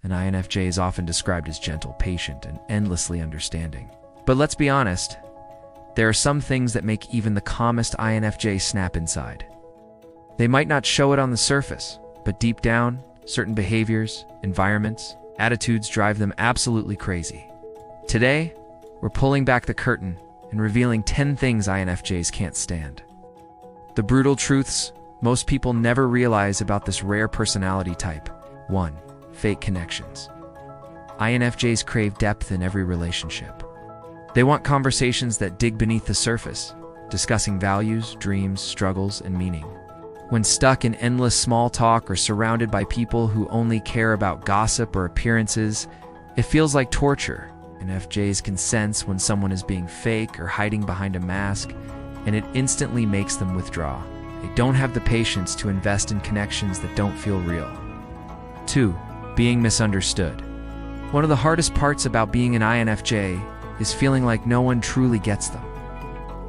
An INFJ is often described as gentle, patient, and endlessly understanding. But let's be honest, there are some things that make even the calmest INFJ snap inside. They might not show it on the surface, but deep down, certain behaviors, environments, attitudes drive them absolutely crazy. Today, we're pulling back the curtain and revealing 10 things INFJs can't stand. The brutal truths most people never realize about this rare personality type. 1. Fake connections. INFJs crave depth in every relationship. They want conversations that dig beneath the surface, discussing values, dreams, struggles, and meaning. When stuck in endless small talk or surrounded by people who only care about gossip or appearances, it feels like torture. INFJs can sense when someone is being fake or hiding behind a mask, and it instantly makes them withdraw. They don't have the patience to invest in connections that don't feel real. 2. Being misunderstood. One of the hardest parts about being an INFJ is feeling like no one truly gets them.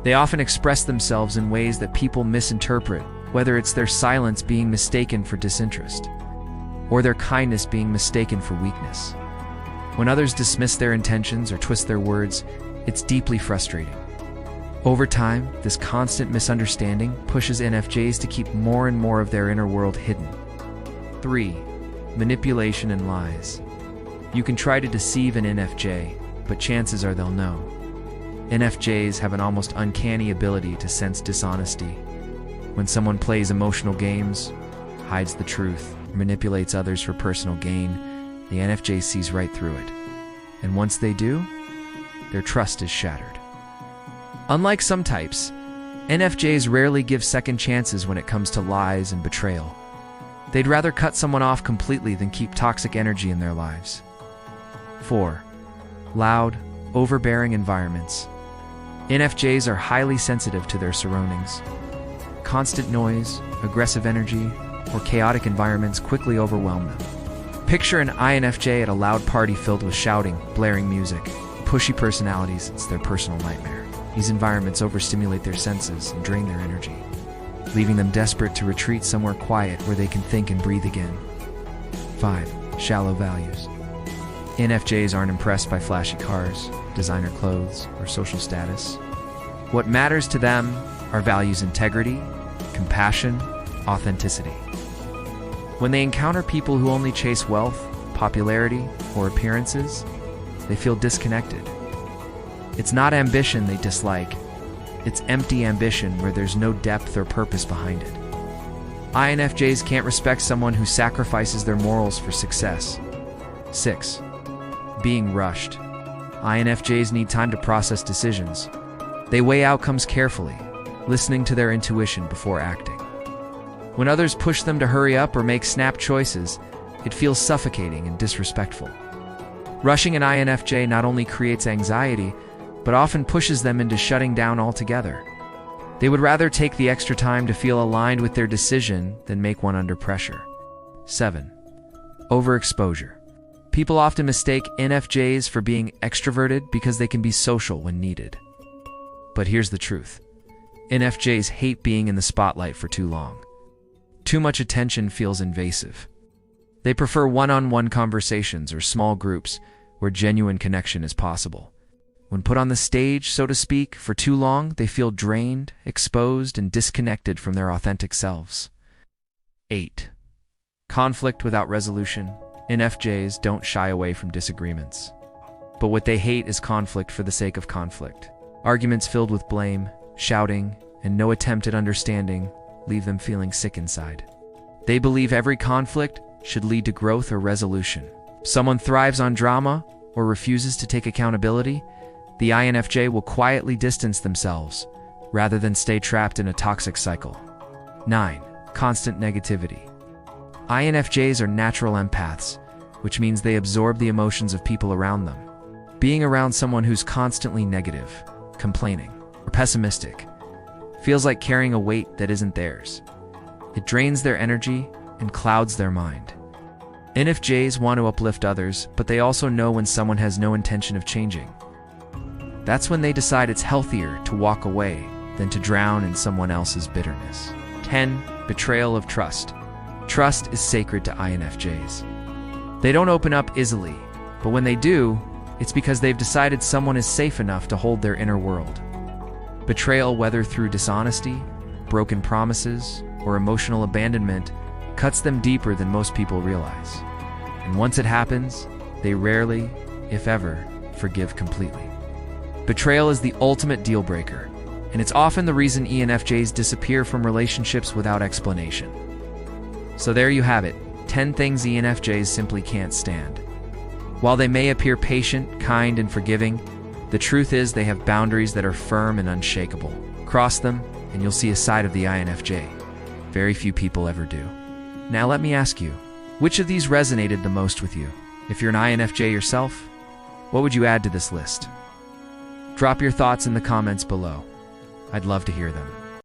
They often express themselves in ways that people misinterpret, whether it's their silence being mistaken for disinterest, or their kindness being mistaken for weakness. When others dismiss their intentions or twist their words, it's deeply frustrating. Over time, this constant misunderstanding pushes INFJs to keep more and more of their inner world hidden. 3. Manipulation and lies. You can try to deceive an INFJ, but chances are they'll know. INFJs have an almost uncanny ability to sense dishonesty. When someone plays emotional games, hides the truth, or manipulates others for personal gain, the INFJ sees right through it. And once they do, their trust is shattered. Unlike some types, INFJs rarely give second chances when it comes to lies and betrayal. They'd rather cut someone off completely than keep toxic energy in their lives. 4. Loud, overbearing environments. INFJs are highly sensitive to their surroundings. Constant noise, aggressive energy, or chaotic environments quickly overwhelm them. Picture an INFJ at a loud party filled with shouting, blaring music. Pushy personalities, it's their personal nightmare. These environments overstimulate their senses and drain their energy, leaving them desperate to retreat somewhere quiet where they can think and breathe again. 5. Shallow values. INFJs aren't impressed by flashy cars, designer clothes, or social status. What matters to them are values: integrity, compassion, authenticity. When they encounter people who only chase wealth, popularity, or appearances, they feel disconnected. It's not ambition they dislike, it's empty ambition where there's no depth or purpose behind it. INFJs can't respect someone who sacrifices their morals for success. 6. Being rushed. INFJs need time to process decisions. They weigh outcomes carefully, listening to their intuition before acting. When others push them to hurry up or make snap choices, it feels suffocating and disrespectful. Rushing an INFJ not only creates anxiety, but often pushes them into shutting down altogether. They would rather take the extra time to feel aligned with their decision than make one under pressure. 7. Overexposure. People often mistake INFJs for being extroverted because they can be social when needed. But here's the truth. INFJs hate being in the spotlight for too long. Too much attention feels invasive. They prefer one-on-one conversations or small groups where genuine connection is possible. When put on the stage, so to speak, for too long, they feel drained, exposed, and disconnected from their authentic selves. 8. Conflict without resolution. INFJs don't shy away from disagreements. But what they hate is conflict for the sake of conflict. Arguments filled with blame, shouting, and no attempt at understanding leave them feeling sick inside. They believe every conflict should lead to growth or resolution. If someone thrives on drama or refuses to take accountability, the INFJ will quietly distance themselves rather than stay trapped in a toxic cycle. 9. Constant negativity. INFJs are natural empaths, which means they absorb the emotions of people around them. Being around someone who's constantly negative, complaining, or pessimistic feels like carrying a weight that isn't theirs. It drains their energy and clouds their mind. INFJs want to uplift others, but they also know when someone has no intention of changing. That's when they decide it's healthier to walk away than to drown in someone else's bitterness. 10. Betrayal of trust. Trust is sacred to INFJs. They don't open up easily, but when they do, it's because they've decided someone is safe enough to hold their inner world. Betrayal, whether through dishonesty, broken promises, or emotional abandonment, cuts them deeper than most people realize. And once it happens, they rarely, if ever, forgive completely. Betrayal is the ultimate deal breaker, and it's often the reason INFJs disappear from relationships without explanation. So there you have it, 10 things INFJs simply can't stand. While they may appear patient, kind, and forgiving, the truth is they have boundaries that are firm and unshakable. Cross them, and you'll see a side of the INFJ very few people ever do. Now let me ask you, which of these resonated the most with you? If you're an INFJ yourself, what would you add to this list? Drop your thoughts in the comments below. I'd love to hear them.